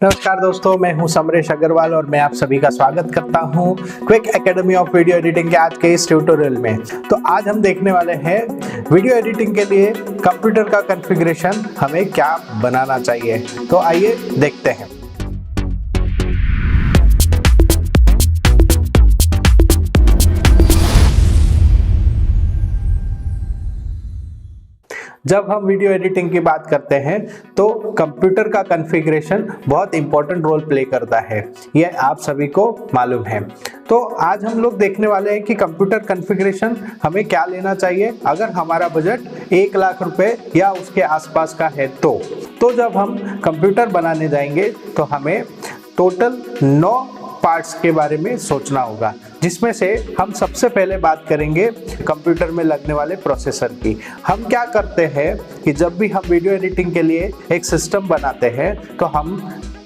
नमस्कार दोस्तों, मैं हूं समरेश अग्रवाल और मैं आप सभी का स्वागत करता हूं quick academy of video editing के आज के इस ट्यूटोरियल में। तो आज हम देखने वाले हैं वीडियो एडिटिंग के लिए कंप्यूटर का कॉन्फ़िगरेशन हमें क्या बनाना चाहिए। तो आइए देखते हैं। जब हम वीडियो एडिटिंग की बात करते हैं तो कंप्यूटर का कॉन्फ़िगरेशन बहुत इंपॉर्टेंट रोल प्ले करता है, यह आप सभी को मालूम है। तो आज हम लोग देखने वाले हैं कि कंप्यूटर कॉन्फ़िगरेशन हमें क्या लेना चाहिए अगर हमारा बजट 1 लाख रुपए या उसके आसपास का है। तो जब हम कंप्यूटर बनाने जाएंगे तो हमें टोटल 9 पार्ट्स के बारे में सोचना होगा, जिसमें से हम सबसे पहले बात करेंगे कंप्यूटर में लगने वाले प्रोसेसर की। हम क्या करते हैं कि जब भी हम वीडियो एडिटिंग के लिए एक सिस्टम बनाते हैं तो हम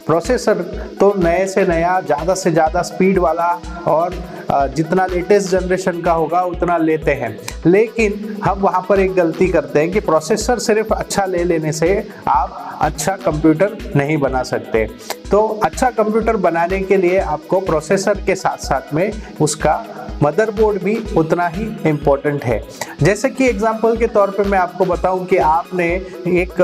प्रोसेसर तो नए से नया, ज़्यादा से ज़्यादा स्पीड वाला और जितना लेटेस्ट जनरेशन का होगा उतना लेते हैं। लेकिन हम वहाँ पर एक गलती करते हैं कि प्रोसेसर सिर्फ अच्छा ले लेने से आप अच्छा कंप्यूटर नहीं बना सकते। तो अच्छा कंप्यूटर बनाने के लिए आपको प्रोसेसर के साथ साथ में उसका मदरबोर्ड भी उतना ही इम्पोर्टेंट है। जैसे कि एग्जांपल के तौर पे मैं आपको बताऊं कि आपने एक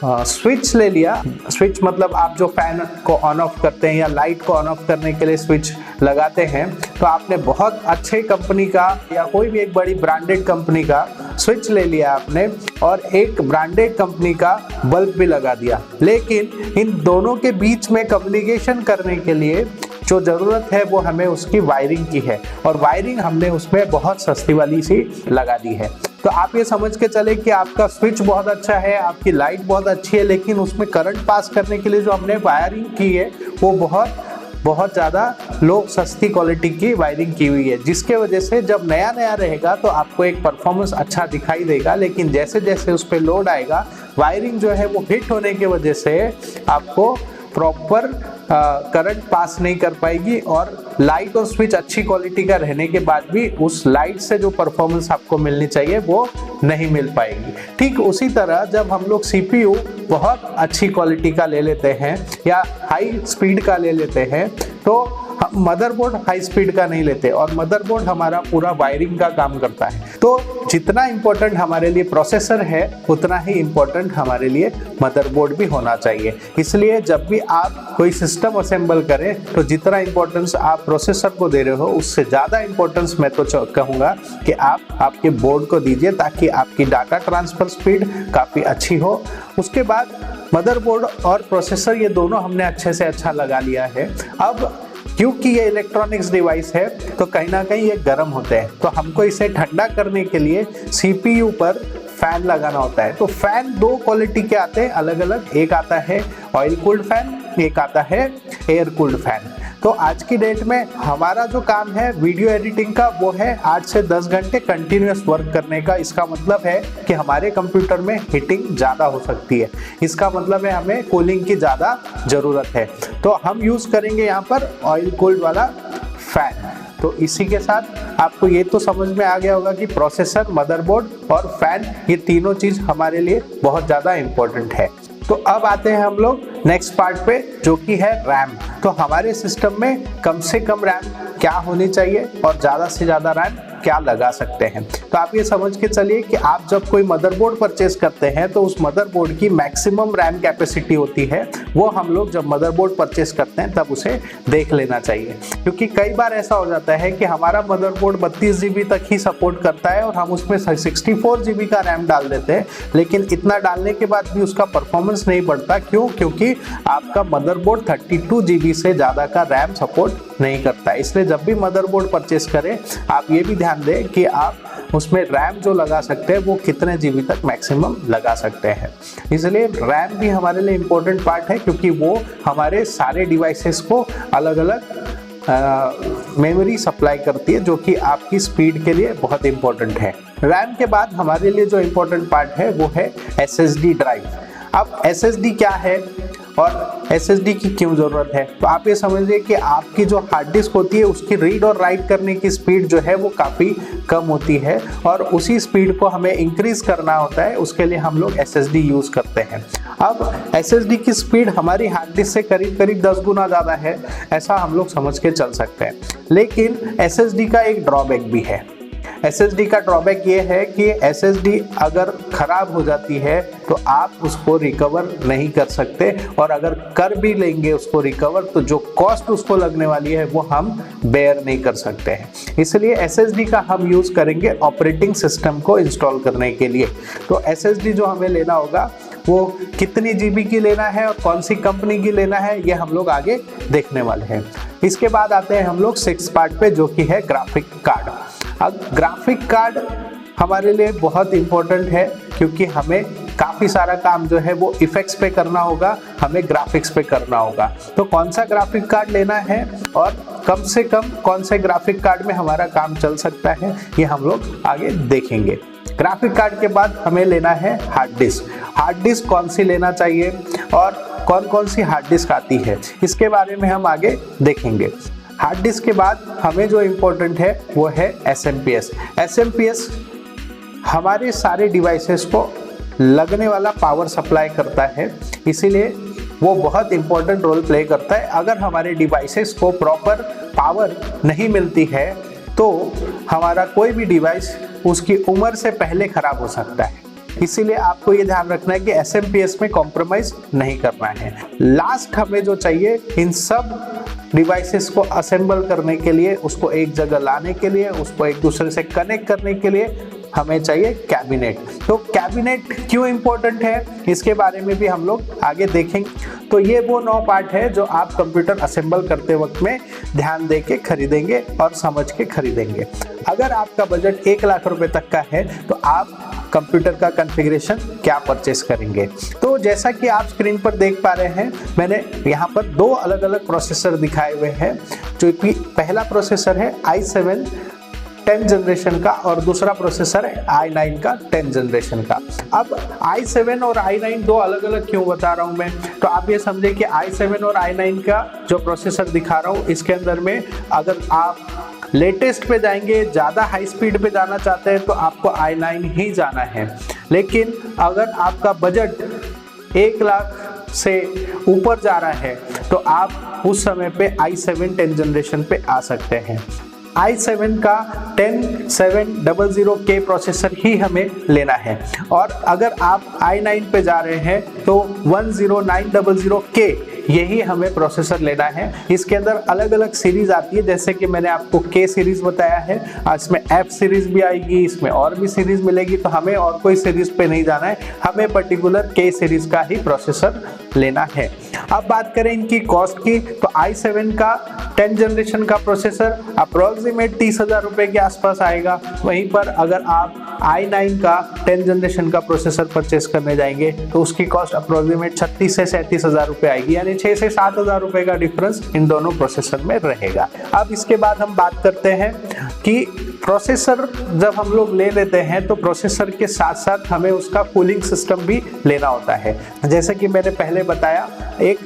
स्विच ले लिया। स्विच मतलब आप जो फैन को ऑन ऑफ करते हैं या लाइट को ऑन ऑफ करने के लिए स्विच लगाते हैं, तो आपने बहुत अच्छे कंपनी का या कोई भी एक बड़ी ब्रांडेड कंपनी का स्विच ले लिया आपने और एक ब्रांडेड कंपनी का बल्ब भी लगा दिया। लेकिन इन दोनों के बीच में कम्युनिकेशन करने के लिए जो ज़रूरत है वो हमें उसकी वायरिंग की है, और वायरिंग हमने उसमें बहुत सस्ती वाली सी लगा दी है। तो आप ये समझ के चले कि आपका स्विच बहुत अच्छा है, आपकी लाइट बहुत अच्छी है, लेकिन उसमें करंट पास करने के लिए जो हमने वायरिंग की है वो बहुत ज़्यादा लो सस्ती क्वालिटी की वायरिंग की हुई है, जिसके वजह से जब नया नया रहेगा तो आपको एक परफॉर्मेंस अच्छा दिखाई देगा। लेकिन जैसे जैसे उस पर लोड आएगा, वायरिंग जो है वो हिट होने की वजह से आपको प्रॉपर करंट पास नहीं कर पाएगी और लाइट और स्विच अच्छी क्वालिटी का रहने के बाद भी उस लाइट से जो परफॉर्मेंस आपको मिलनी चाहिए वो नहीं मिल पाएगी। ठीक उसी तरह जब हम लोग CPU बहुत अच्छी क्वालिटी का ले लेते हैं या हाई स्पीड का ले लेते हैं, तो हम मदरबोर्ड हाई स्पीड का नहीं लेते और मदरबोर्ड हमारा पूरा वायरिंग का काम करता है। तो जितना इम्पोर्टेंट हमारे लिए प्रोसेसर है उतना ही इम्पोर्टेंट हमारे लिए मदरबोर्ड भी होना चाहिए। इसलिए जब भी आप कोई सिस्टम असेंबल करें तो जितना इम्पोर्टेंस आप प्रोसेसर को दे रहे हो उससे ज़्यादा इम्पोर्टेंस मैं तो कहूँगा कि आप आपके बोर्ड को दीजिए, ताकि आपकी डाटा ट्रांसफ़र स्पीड काफ़ी अच्छी हो। उसके बाद मदरबोर्ड और प्रोसेसर ये दोनों हमने अच्छे से अच्छा लगा लिया है। अब क्योंकि ये इलेक्ट्रॉनिक्स डिवाइस है तो कहीं ना कहीं ये गर्म होते हैं, तो हमको इसे ठंडा करने के लिए CPU पर फैन लगाना होता है। तो फैन 2 क्वालिटी के आते हैं अलग अलग, एक आता है ऑयल कूल्ड फैन, एक आता है एयर कूल्ड फैन। तो आज की डेट में हमारा जो काम है वीडियो एडिटिंग का वो है 8 से 10 घंटे कंटिन्यूस वर्क करने का। इसका मतलब है कि हमारे कंप्यूटर में हीटिंग ज़्यादा हो सकती है, इसका मतलब है हमें कूलिंग की ज़्यादा ज़रूरत है। तो हम यूज़ करेंगे यहाँ पर ऑयल कूल्ड वाला फैन। तो इसी के साथ आपको ये तो समझ में आ गया होगा कि प्रोसेसर, मदरबोर्ड और फैन ये तीनों चीज़ हमारे लिए बहुत ज़्यादा इम्पोर्टेंट है। तो अब आते हैं हम लोग नेक्स्ट पार्ट पे, जो कि है रैम। तो हमारे सिस्टम में कम से कम रैम क्या होनी चाहिए और ज़्यादा से ज़्यादा रैम क्या लगा सकते हैं। तो आप ये समझ के चलिए कि आप जब कोई मदरबोर्ड परचेस करते हैं तो उस मदरबोर्ड की मैक्सिमम रैम कैपेसिटी होती है, वो हम लोग जब मदरबोर्ड परचेस करते हैं तब उसे देख लेना चाहिए। क्योंकि कई बार ऐसा हो जाता है कि हमारा मदरबोर्ड 32 GB तक ही सपोर्ट करता है और हम उसमें 64 GB का रैम डाल देते हैं, लेकिन इतना डालने के बाद भी उसका परफॉर्मेंस नहीं बढ़ता। क्यों? क्योंकि आपका मदरबोर्ड 32 GB से ज़्यादा का रैम सपोर्ट नहीं करता। इसलिए जब भी मदरबोर्ड परचेस करें आप ये भी ध्यान दें कि आप उसमें रैम जो लगा सकते हैं वो कितने GB तक मैक्सिमम लगा सकते हैं। इसलिए रैम भी हमारे लिए इम्पोर्टेंट पार्ट है, क्योंकि वो हमारे सारे डिवाइसेस को अलग अलग मेमोरी सप्लाई करती है, जो कि आपकी स्पीड के लिए बहुत इम्पोर्टेंट है। रैम के बाद हमारे लिए जो इम्पोर्टेंट पार्ट है वो है SSD ड्राइव। अब SSD क्या है और SSD की क्यों ज़रूरत है? तो आप ये समझिए कि आपकी जो हार्ड डिस्क होती है उसकी रीड और राइट करने की स्पीड जो है वो काफ़ी कम होती है और उसी स्पीड को हमें इंक्रीज करना होता है, उसके लिए हम लोग SSD यूज़ करते हैं। अब SSD की स्पीड हमारी हार्ड डिस्क से करीब करीब 10 गुना ज़्यादा है, ऐसा हम लोग समझ के चल सकते हैं। लेकिन SSD का एक ड्रॉबैक भी है। SSD का ड्रॉबैक ये है कि SSD अगर ख़राब हो जाती है तो आप उसको रिकवर नहीं कर सकते, और अगर कर भी लेंगे उसको रिकवर तो जो कॉस्ट उसको लगने वाली है वो हम बेयर नहीं कर सकते हैं। इसलिए SSD का हम यूज़ करेंगे ऑपरेटिंग सिस्टम को इंस्टॉल करने के लिए। तो SSD जो हमें लेना होगा वो कितनी GB की लेना है और कौन सी कंपनी की लेना है, ये हम लोग आगे देखने वाले हैं। इसके बाद आते हैं हम लोग 6th पार्ट पे, जो कि है ग्राफिक कार्ड। अब ग्राफिक कार्ड हमारे लिए बहुत इम्पोर्टेंट है क्योंकि हमें काफ़ी सारा काम जो है वो इफेक्ट्स पे करना होगा, हमें ग्राफिक्स पे करना होगा। तो कौन सा ग्राफिक कार्ड लेना है और कम से कम कौन से ग्राफिक कार्ड में हमारा काम चल सकता है, ये हम लोग आगे देखेंगे। ग्राफिक कार्ड के बाद हमें लेना है हार्ड डिस्क। हार्ड डिस्क कौन सी लेना चाहिए और कौन कौन सी हार्ड डिस्क आती है, इसके बारे में हम आगे देखेंगे। हार्ड डिस्क के बाद हमें जो इम्पोर्टेंट है वो है SMPS। SMPS हमारे सारे डिवाइसेस को लगने वाला पावर सप्लाई करता है, इसीलिए वो बहुत इम्पोर्टेंट रोल प्ले करता है। अगर हमारे डिवाइसेस को प्रॉपर पावर नहीं मिलती है तो हमारा कोई भी डिवाइस उसकी उम्र से पहले ख़राब हो सकता है। इसीलिए आपको ये ध्यान रखना है कि SMPS में कॉम्प्रोमाइज़ नहीं करना है। लास्ट हमें जो चाहिए इन सब डिवाइसेस को असेंबल करने के लिए, उसको एक जगह लाने के लिए, उसको एक दूसरे से कनेक्ट करने के लिए हमें चाहिए कैबिनेट। तो कैबिनेट क्यों इम्पोर्टेंट है इसके बारे में भी हम लोग आगे देखेंगे। तो ये वो 9 पार्ट है जो आप कंप्यूटर असेंबल करते वक्त में ध्यान दे के खरीदेंगे और समझ के खरीदेंगे। अगर आपका बजट 1 लाख रुपए तक का है तो आप कंप्यूटर का कॉन्फ़िगरेशन क्या परचेस करेंगे। तो जैसा कि आप स्क्रीन पर देख पा रहे हैं, मैंने यहाँ पर 2 अलग अलग प्रोसेसर दिखाए हुए हैं। जो कि पहला प्रोसेसर है i7 10th जनरेशन का और दूसरा प्रोसेसर है i9 का 10th जनरेशन का। अब i7 और i9 दो अलग अलग क्यों बता रहा हूँ मैं, तो आप ये समझे कि i7 और i9 का जो प्रोसेसर दिखा रहा हूँ इसके अंदर में अगर आप लेटेस्ट पे जाएंगे, ज़्यादा हाई स्पीड पे जाना चाहते हैं तो आपको i9 ही जाना है। लेकिन अगर आपका बजट 1 लाख से ऊपर जा रहा है तो आप उस समय पे i7 10th जनरेशन पे आ सकते हैं। i7 का 10700K प्रोसेसर ही हमें लेना है, और अगर आप i9 पे जा रहे हैं तो 10900K यही हमें प्रोसेसर लेना है। इसके अंदर अलग अलग सीरीज आती है, जैसे कि मैंने आपको K सीरीज बताया है, इसमें F सीरीज भी आएगी, इसमें और भी सीरीज मिलेगी। तो हमें और कोई सीरीज पे नहीं जाना है, हमें पर्टिकुलर K सीरीज का ही प्रोसेसर लेना है। अब बात करें इनकी कॉस्ट की, तो i7 का 10th जनरेशन का प्रोसेसर अप्रोक्सीमेट 30,000 रुपये के आसपास आएगा। वहीं पर अगर आप i9 का 10th जनरेशन का प्रोसेसर परचेस करने जाएंगे तो उसकी कॉस्ट अप्रोक्सीमेट 36 से 37,000 रुपये आएगी, यानी 6 से 7,000 रुपये का डिफरेंस इन दोनों प्रोसेसर में रहेगा। अब इसके बाद हम बात करते हैं कि प्रोसेसर जब हम लोग ले लेते हैं तो प्रोसेसर के साथ साथ हमें उसका कूलिंग सिस्टम भी लेना होता है। जैसे कि मैंने पहले बताया, एक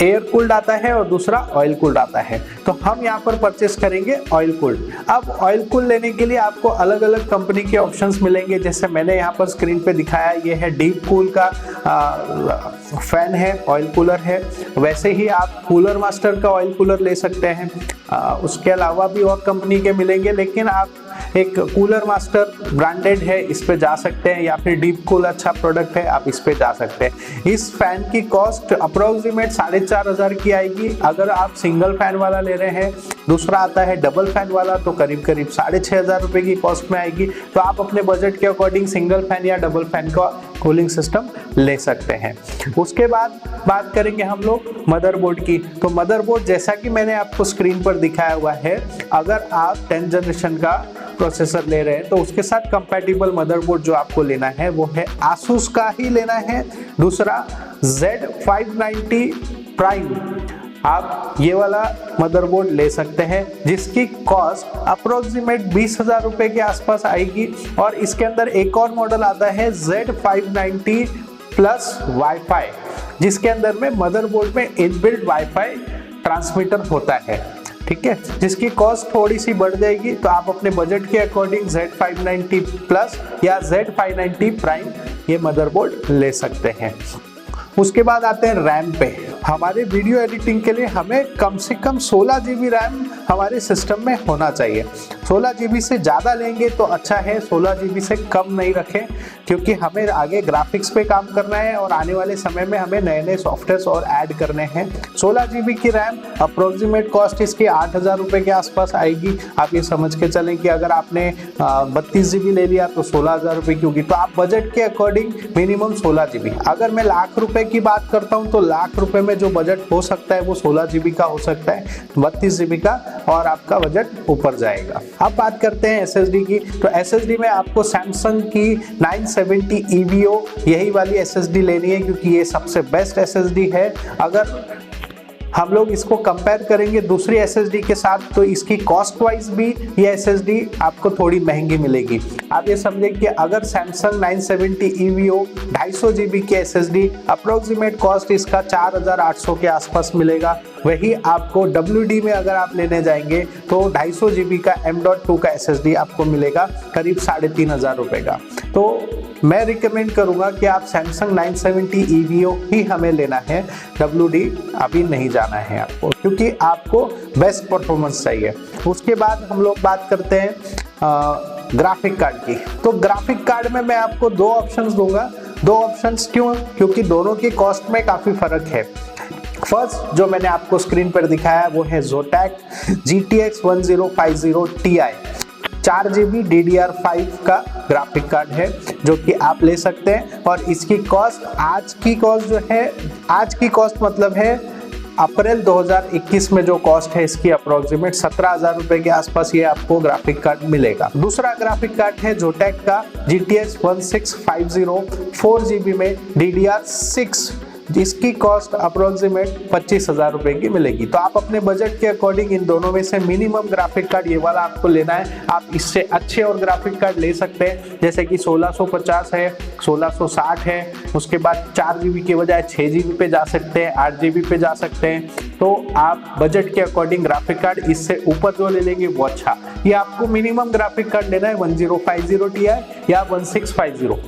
एयर कूल्ड आता है और दूसरा ऑयल कूल्ड आता है। तो हम यहाँ पर परचेस करेंगे ऑयल कूल्ड। अब ऑयल कूल्ड लेने के लिए आपको अलग अलग कंपनी के ऑप्शंस मिलेंगे, जैसे मैंने यहाँ पर स्क्रीन पे दिखाया, ये है डीप कूल का फैन है, ऑयल कूलर है। वैसे ही आप कूलर मास्टर का ऑयल कूलर ले सकते हैं। उसके अलावा भी और कंपनी के मिलेंगे, लेकिन आप एक कूलर मास्टर ब्रांडेड है, इस पे जा सकते हैं, या फिर डीप कूल अच्छा प्रोडक्ट है, आप इस पे जा सकते हैं। इस फैन की कॉस्ट अप्रोक्सीमेट 4,500 की आएगी अगर आप सिंगल फैन वाला ले रहे हैं। दूसरा आता है डबल फैन वाला, तो करीब करीब 6,500 रुपये की कॉस्ट में आएगी। तो आप अपने बजट के अकॉर्डिंग सिंगल फैन या डबल फैन का कूलिंग सिस्टम ले सकते हैं। उसके बाद बात करेंगे हम लोग मदरबोर्ड की। तो मदरबोर्ड जैसा कि मैंने आपको स्क्रीन पर दिखाया हुआ है, अगर आप 10th जनरेशन का प्रोसेसर ले रहे हैं तो उसके साथ कंपैटिबल मदरबोर्ड जो आपको लेना है वो है आसूस का ही लेना है। दूसरा Z590 प्राइम, आप ये वाला मदरबोर्ड ले सकते हैं जिसकी कॉस्ट अप्रोक्सीमेट 20,000 रुपये के आसपास आएगी। और इसके अंदर एक और मॉडल आता है Z590 प्लस वाईफाई। जिसके अंदर में मदरबोर्ड में इनबिल्ट वाईफाई ट्रांसमीटर होता है, ठीक है, जिसकी कॉस्ट थोड़ी सी बढ़ जाएगी। तो आप अपने बजट के अकॉर्डिंग Z590 प्लस या Z590 प्राइम ये मदरबोर्ड ले सकते हैं। उसके बाद आते हैं रैम पे। हमारे वीडियो एडिटिंग के लिए हमें कम से कम 16 GB रैम हमारे सिस्टम में होना चाहिए। 16 GB से ज़्यादा लेंगे तो अच्छा है, 16 GB से कम नहीं रखें, क्योंकि हमें आगे ग्राफिक्स पे काम करना है और आने वाले समय में हमें नए नए सॉफ्टवेयर और ऐड करने हैं। 16 GB की रैम अप्रोक्सीमेट कॉस्ट इसकी 8,000 रुपये के आसपास आएगी। आप ये समझ के चलें कि अगर आपने 32 GB ले लिया तो 16,000 रुपये की होगी। तो आप बजट के अकॉर्डिंग मिनिमम 16 GB। अगर मैं लाख रुपए की बात करता हूं तो लाख रुपए में जो बजट हो सकता है वो 16 GB का हो सकता है, 32 GB का, और आपका बजट ऊपर जाएगा। अब बात करते हैं SSD की। तो SSD में आपको सैमसंग की 970 EVO यही वाली SSD लेनी है, क्योंकि ये सबसे बेस्ट SSD है। अगर हम लोग इसको कंपेयर करेंगे दूसरी SSD के साथ तो इसकी कॉस्ट वाइज भी ये SSD आपको थोड़ी महंगी मिलेगी। आप ये समझें कि अगर सैमसंग 970 EVO 250 GB की SSD अप्रोक्सीमेट कॉस्ट इसका 4,800 के आसपास मिलेगा, वही आपको WD में अगर आप लेने जाएंगे तो 250 GB का M.2 का SSD आपको मिलेगा करीब 3,500 रुपये का। तो मैं रिकमेंड करूंगा कि आप सैमसंग 970 EVO ही हमें लेना है, WD अभी नहीं जाना है आपको, क्योंकि आपको बेस्ट परफॉर्मेंस चाहिए। उसके बाद हम लोग बात करते हैं ग्राफिक कार्ड की। तो ग्राफिक कार्ड में मैं आपको दो ऑप्शंस दूंगा। दो ऑप्शंस क्यों? क्योंकि दोनों की कॉस्ट में काफ़ी फ़र्क है। फर्स्ट जो मैंने आपको स्क्रीन पर दिखाया वो है Zotac GTX 1050 Ti 4 GB DDR5 का ग्राफिक कार्ड है, जो कि आप ले सकते हैं। और इसकी कॉस्ट आज की कॉस्ट मतलब है अप्रैल 2021 में जो कॉस्ट है इसकी अप्रोक्सीमेट 17,000 रुपये के आसपास ये आपको ग्राफिक कार्ड मिलेगा। दूसरा ग्राफिक कार्ड है Zotac का GTX 1650 4 GB में DDR6, जिसकी कॉस्ट अप्रोक्सीमेट 25,000 रुपये की मिलेगी। तो आप अपने बजट के अकॉर्डिंग इन दोनों में से मिनिमम ग्राफिक कार्ड ये वाला आपको लेना है। आप इससे अच्छे और ग्राफिक कार्ड ले सकते हैं, जैसे कि 1650 है, 1660 है, उसके बाद 4 GB के बजाय 6 GB पे जा सकते हैं, 8 GB पे जा सकते हैं। तो आप बजट के अकॉर्डिंग ग्राफिक कार्ड इससे ऊपर जो ले लेंगे वो अच्छा। ये आपको मिनिमम ग्राफिक कार्ड लेना है 1050 Ti या 1650।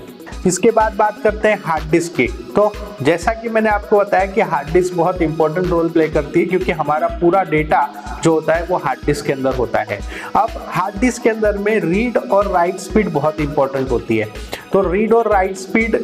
इसके बाद बात करते हैं हार्ड डिस्क की। तो जैसा कि मैंने आपको बताया कि हार्ड डिस्क बहुत इंपॉर्टेंट रोल प्ले करती है, क्योंकि हमारा पूरा डेटा जो होता है वो हार्ड डिस्क के अंदर होता है। अब हार्ड डिस्क के अंदर में रीड और राइट स्पीड बहुत इंपॉर्टेंट होती है। तो रीड और राइट स्पीड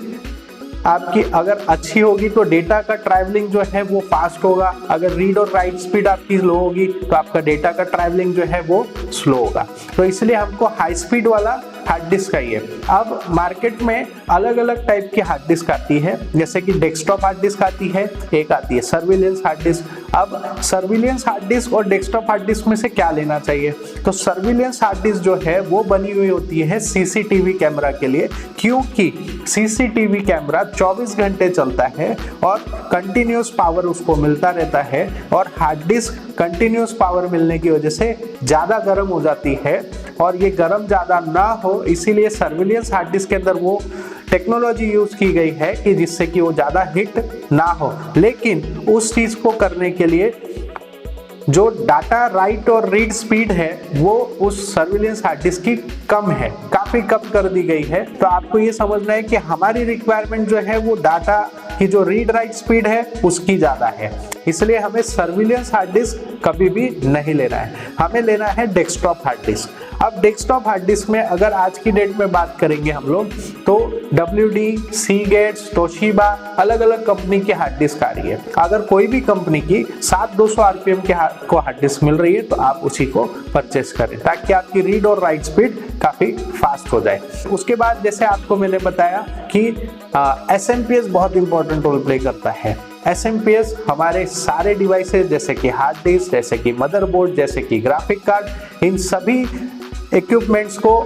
आपकी अगर अच्छी होगी तो डेटा का ट्रैवलिंग जो है वो फास्ट होगा। अगर रीड और राइट स्पीड आपकी लो होगी तो आपका डेटा का ट्रैवलिंग जो है वो स्लो होगा। तो इसलिए हमको हाई स्पीड वाला हार्ड डिस्क चाहिए। अब मार्केट में अलग अलग टाइप की हार्ड डिस्क आती है, जैसे कि डेस्कटॉप हार्ड डिस्क आती है, एक आती है सर्विलेंस हार्ड डिस्क। अब सर्विलेंस हार्ड डिस्क और डेस्कटॉप हार्ड डिस्क में से क्या लेना चाहिए? तो सर्विलेंस हार्ड डिस्क जो है वो बनी हुई होती है CCTV कैमरा के लिए, क्योंकि CCTV कैमरा 24 घंटे चलता है और कंटिन्यूस पावर उसको मिलता रहता है, और हार्ड डिस्क कंटिन्यूस पावर मिलने की वजह से ज़्यादा गर्म हो जाती है। और ये गर्म ज़्यादा ना हो इसीलिए सर्विलेंस हार्ड डिस्क के अंदर वो टेक्नोलॉजी यूज़ की गई है कि जिससे कि वो ज़्यादा हिट ना हो। लेकिन उस चीज़ को करने के लिए जो डाटा राइट और रीड स्पीड है वो उस सर्विलेंस हार्ड डिस्क की कम है, काफ़ी कम कर दी गई है। तो आपको ये समझना है कि हमारी रिक्वायरमेंट जो है वो डाटा की जो रीड राइट स्पीड है उसकी ज़्यादा है, इसलिए हमें सर्विलेंस हार्ड डिस्क कभी भी नहीं लेना है, हमें लेना है डेस्कटॉप हार्ड डिस्क। अब डेस्कटॉप हार्ड डिस्क में अगर आज की डेट में बात करेंगे हम लोग तो WD, Seagate, Toshiba अलग अलग कंपनी की हार्ड डिस्क आ रही है। अगर कोई भी कंपनी की 7,200 RPM को हार्ड डिस्क मिल रही है तो आप उसी को परचेस करें, ताकि आपकी रीड और राइट स्पीड काफ़ी फास्ट हो जाए। उसके बाद जैसे आपको मैंने बताया कि SMPS बहुत इंपॉर्टेंट रोल प्ले करता है। SMPS हमारे सारे डिवाइसेस जैसे कि हार्ड डिस्क, जैसे कि मदरबोर्ड, जैसे कि ग्राफिक कार्ड, इन सभी इक्विपमेंट्स को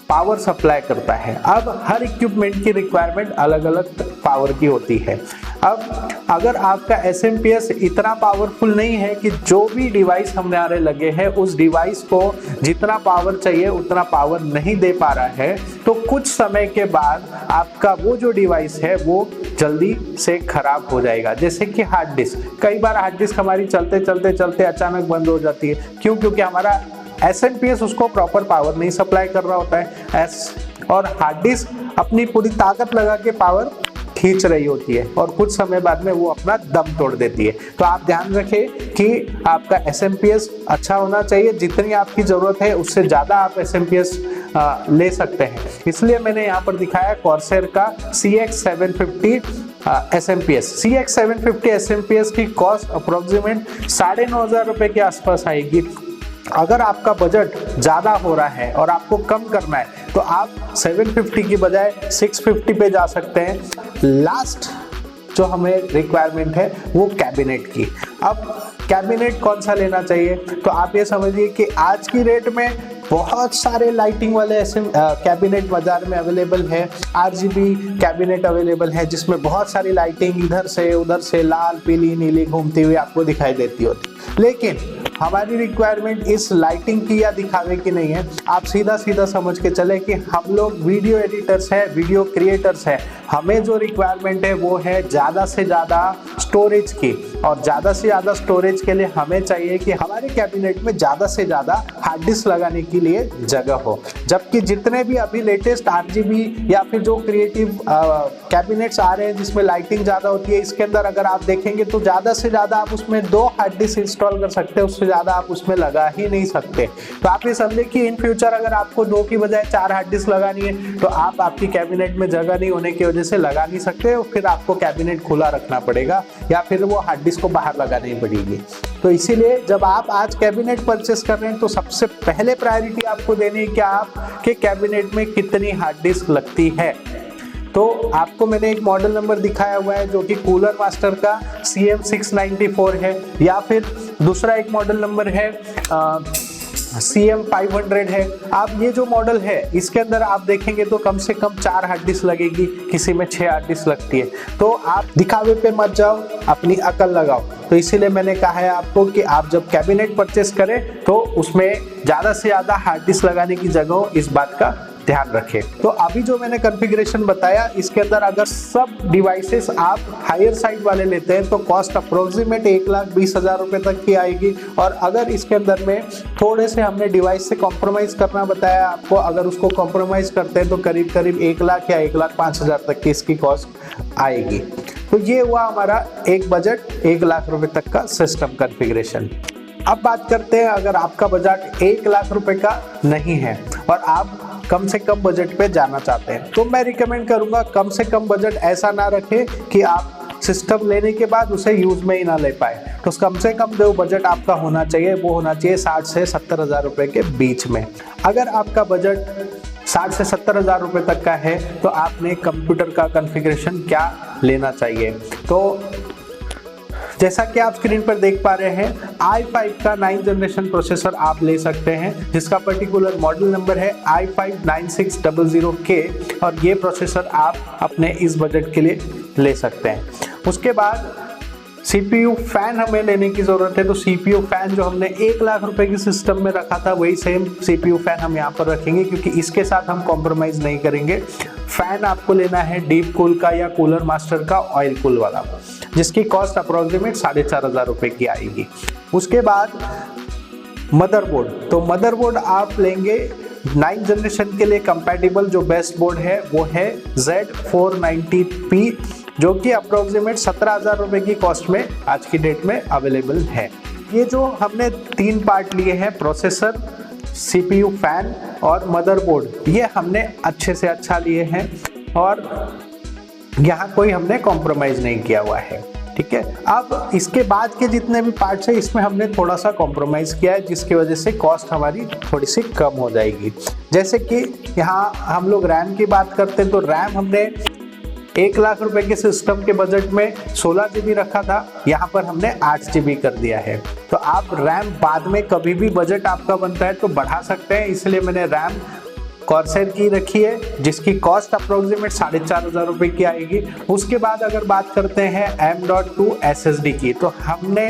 पावर सप्लाई करता है। अब हर इक्विपमेंट की रिक्वायरमेंट अलग अलग पावर की होती है। अब अगर आपका SMPS इतना पावरफुल नहीं है कि जो भी डिवाइस हमारे लगे हैं उस डिवाइस को जितना पावर चाहिए उतना पावर नहीं दे पा रहा है, तो कुछ समय के बाद आपका वो जो डिवाइस है वो जल्दी से खराब हो जाएगा। जैसे कि हार्ड डिस्क, कई बार हार्ड डिस्क हमारी चलते चलते चलते अचानक बंद हो जाती है। क्यों? क्योंकि हमारा SMPS उसको प्रॉपर पावर नहीं सप्लाई कर रहा होता है और हार्ड डिस्क अपनी पूरी ताकत लगा के पावर खींच रही होती है और कुछ समय बाद में वो अपना दम तोड़ देती है। तो आप ध्यान रखें कि आपका SMPS अच्छा होना चाहिए, जितनी आपकी ज़रूरत है उससे ज़्यादा आप SMPS ले सकते हैं। इसलिए मैंने यहाँ पर दिखाया कॉर्सर का CX750 SMPS। CX750 SMPS की कॉस्ट अप्रोक्सीमेट 9,500 रुपये के आसपास आएगी। अगर आपका बजट ज़्यादा हो रहा है और आपको कम करना है तो आप 750 की बजाय 650 पे जा सकते हैं। लास्ट जो हमें रिक्वायरमेंट है वो कैबिनेट की। अब कैबिनेट कौन सा लेना चाहिए? तो आप ये समझिए कि आज की रेट में बहुत सारे लाइटिंग वाले कैबिनेट बाजार में अवेलेबल है। RGB कैबिनेट अवेलेबल है जिसमें बहुत सारी लाइटिंग इधर से उधर से लाल पीली नीली घूमती हुई आपको दिखाई देती होती। लेकिन हमारी रिक्वायरमेंट इस लाइटिंग की या दिखावे की नहीं है। आप सीधा सीधा समझ के चले कि हम लोग वीडियो एडिटर्स हैं, वीडियो क्रिएटर्स हैं। हमें जो रिक्वायरमेंट है वो है ज़्यादा से ज़्यादा स्टोरेज की, और ज़्यादा से ज़्यादा स्टोरेज के लिए हमें चाहिए कि हमारे कैबिनेट में ज़्यादा से ज़्यादा हार्ड डिस्क लगाने के लिए जगह हो। जबकि जितने भी अभी लेटेस्ट RGB या फिर जो क्रिएटिव कैबिनेट्स आ रहे हैं जिसमें लाइटिंग ज़्यादा होती है, इसके अंदर अगर आप देखेंगे तो ज़्यादा से ज़्यादा आप उसमें 2 हार्ड डिस्क इंस्टॉल कर सकते हैं, उससे ज़्यादा आप उसमें लगा ही नहीं सकते। तो आप ये समझे कि इन फ्यूचर अगर आपको 2 की बजाय 4 हार्ड डिस्क लगानी है तो आप आपकी कैबिनेट में जगह नहीं होने की वजह से लगा नहीं सकते, और फिर आपको कैबिनेट खुला रखना पड़ेगा या फिर वो हार्ड डिस्क को बाहर लगानी पड़ेगी। तो इसीलिए जब आप आज कैबिनेट परचेस कर रहे हैं तो सबसे पहले प्रायोरिटी आपको देनी है कि आपके कैबिनेट में कितनी हार्ड डिस्क लगती है। तो आपको मैंने एक मॉडल नंबर दिखाया हुआ है जो कि कूलर मास्टर का CM694 है, या फिर दूसरा एक मॉडल नंबर है CM500 है। आप ये जो मॉडल है इसके अंदर आप देखेंगे तो कम से कम 4 हार्ड डिस्क लगेगी, किसी में 6 हार्ड डिस्क लगती है। तो आप दिखावे पे मत जाओ, अपनी अकल लगाओ। तो इसीलिए मैंने कहा है आपको कि आप जब कैबिनेट परचेस करें तो उसमें ज़्यादा से ज़्यादा हार्ड डिस्क लगाने की जगह हो, इस बात का ध्यान रखें। तो अभी जो मैंने कॉन्फ़िगरेशन बताया इसके अंदर अगर सब डिवाइसेस आप हायर साइड वाले लेते हैं तो कॉस्ट अप्रोक्सीमेट 1,20,000 रुपये तक की आएगी। और अगर इसके अंदर में थोड़े से हमने डिवाइस से कॉम्प्रोमाइज़ करना बताया आपको, अगर उसको कॉम्प्रोमाइज़ करते हैं तो करीब करीब 1,00,000 या 1,05,000 तक की इसकी कॉस्ट आएगी। तो ये हुआ हमारा एक बजट 1,00,000 रुपये तक का सिस्टम कॉन्फ़िगरेशन। अब बात करते हैं अगर आपका बजट 1,00,000 रुपये का नहीं है और आप कम से कम बजट पे जाना चाहते हैं, तो मैं रिकमेंड करूंगा कम से कम बजट ऐसा ना रखें कि आप सिस्टम लेने के बाद उसे यूज में ही ना ले पाए। तो कम से कम जो बजट आपका होना चाहिए वो होना चाहिए 60 से 70,000 रुपये के बीच में। अगर आपका बजट 60 से 70,000 रुपये तक का है तो आपने कंप्यूटर का कॉन्फ़िगरेशन क्या लेना चाहिए। तो जैसा कि आप स्क्रीन पर देख पा रहे हैं i5 का 9th जनरेशन प्रोसेसर आप ले सकते हैं जिसका पर्टिकुलर मॉडल नंबर है i5-9600K, और ये प्रोसेसर आप अपने इस बजट के लिए ले सकते हैं। उसके बाद CPU फैन हमें लेने की ज़रूरत है। तो CPU फैन जो हमने 1,00,000 रुपये की सिस्टम में रखा था वही सेम CPU फैन हम यहाँ पर रखेंगे, क्योंकि इसके साथ हम कॉम्प्रोमाइज़ नहीं करेंगे। फैन आपको लेना है डीप कूल का या कूलर मास्टर का ऑयल कूल वाला, जिसकी कॉस्ट अप्रोक्सीमेट 4,500 रुपये की आएगी। उसके बाद मदरबोर्ड, तो मदरबोर्ड आप लेंगे 9th जनरेशन के लिए कंपैटिबल जो बेस्ट बोर्ड है वो है Z490P, जो कि अप्रोक्सीमेट 17,000 रुपये की कॉस्ट में आज की डेट में अवेलेबल है। ये जो हमने 3 पार्ट लिए हैं, प्रोसेसर, CPU फैन और मदरबोर्ड, ये हमने अच्छे से अच्छा लिए हैं और यहाँ कोई हमने कॉम्प्रोमाइज़ नहीं किया हुआ है। ठीक है, अब इसके बाद के जितने भी पार्ट्स हैं इसमें हमने थोड़ा सा कॉम्प्रोमाइज़ किया है, जिसकी वजह से कॉस्ट हमारी थोड़ी सी कम हो जाएगी। जैसे कि यहाँ हम लोग रैम की बात करते हैं तो रैम हमने 1,00,000 रुपये के सिस्टम के बजट में 16 GB रखा था, यहाँ पर हमने 8 GB कर दिया है। तो आप रैम बाद में कभी भी बजट आपका बनता है तो बढ़ा सकते हैं, इसलिए मैंने रैम कॉर्सर की रखी है जिसकी कॉस्ट अप्रोक्सीमेट 4,500 रुपये की आएगी। उसके बाद अगर बात करते हैं M.2 SSD की, तो हमने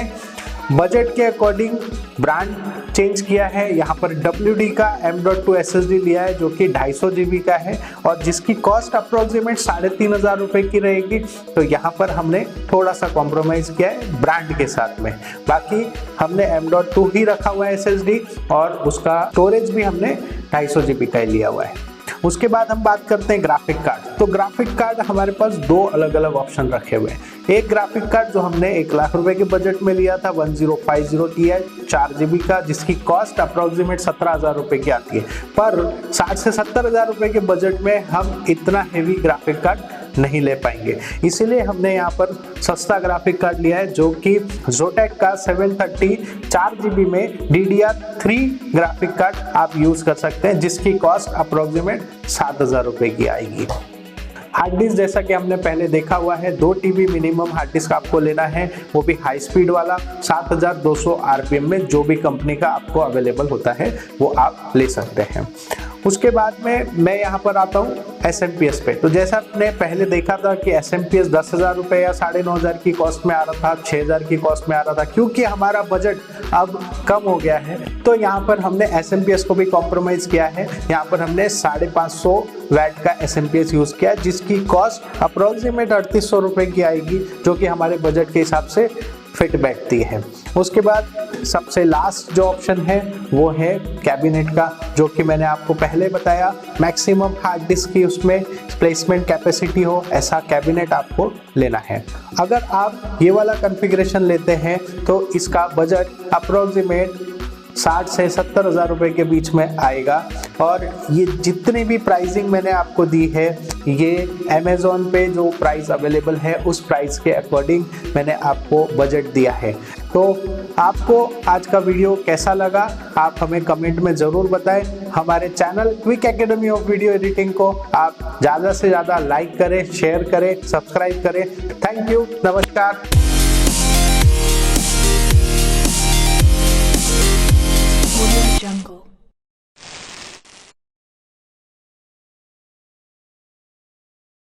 बजट के अकॉर्डिंग ब्रांड चेंज किया है। यहाँ पर WD का M.2 SSD लिया है जो कि 250 GB का है और जिसकी कॉस्ट अप्रोक्सीमेट 3,500 रुपये की रहेगी। तो यहाँ पर हमने थोड़ा सा कॉम्प्रोमाइज़ किया है ब्रांड के साथ में। बाकी हमने M.2 ही रखा हुआ है SSD और उसका स्टोरेज भी हमने 250 GB का ही लिया हुआ है। उसके बाद हम बात करते हैं ग्राफिक कार्ड। तो ग्राफिक कार्ड हमारे पास दो अलग अलग ऑप्शन रखे हुए हैं। एक ग्राफिक कार्ड जो हमने 1 लाख रुपए के बजट में लिया था 1050 Ti 4 GB का, जिसकी कॉस्ट अप्रोक्सीमेट 17,000 रुपये की आती है। पर 60 से 70,000 रुपये के बजट में हम इतना हेवी ग्राफिक कार्ड नहीं ले पाएंगे, इसीलिए हमने यहाँ पर सस्ता ग्राफिक कार्ड लिया है जो कि Zotac का 730 4 GB में DDR3 ग्राफिक कार्ड आप यूज़ कर सकते हैं, जिसकी कॉस्ट अप्रोक्सीमेट 7,000 रुपये की आएगी। हार्ड डिस्क जैसा कि हमने पहले देखा हुआ है 2 TB मिनिमम हार्ड डिस्क आपको लेना है, वो भी हाई स्पीड वाला 7200 RPM में, जो भी कंपनी का आपको अवेलेबल होता है वो आप ले सकते हैं। उसके बाद में मैं यहाँ पर आता हूँ SMPS पे। तो जैसा आपने पहले देखा था कि SMPS 10,000 रुपये या 9,500 की कॉस्ट में आ रहा था, 6,000 की कॉस्ट में आ रहा था। क्योंकि हमारा बजट अब कम हो गया है तो यहाँ पर हमने SMPS को भी कॉम्प्रोमाइज़ किया है। यहाँ पर हमने 550 वैट का SMPS यूज़ किया जिसकी कॉस्ट अप्रोक्सीमेट 3,800 रुपये की आएगी, जो कि हमारे बजट के हिसाब से फिट बैठती है। उसके बाद सबसे लास्ट जो ऑप्शन है वो है कैबिनेट का, जो कि मैंने आपको पहले बताया मैक्सिमम हार्ड डिस्क की उसमें प्लेसमेंट कैपेसिटी हो ऐसा कैबिनेट आपको लेना है। अगर आप ये वाला कॉन्फ़िगरेशन लेते हैं तो इसका बजट अप्रोक्सीमेट 60 से 70,000 रुपये के बीच में आएगा। और ये जितनी भी प्राइसिंग मैंने आपको दी है ये अमेज़ॉन पे जो प्राइस अवेलेबल है उस प्राइस के अकॉर्डिंग मैंने आपको बजट दिया है। तो आपको आज का वीडियो कैसा लगा आप हमें कमेंट में ज़रूर बताएं। हमारे channel quick academy of video editing को आप ज़्यादा से ज़्यादा लाइक करें, शेयर करें, सब्सक्राइब करें। थैंक यू, नमस्कार। Jungle.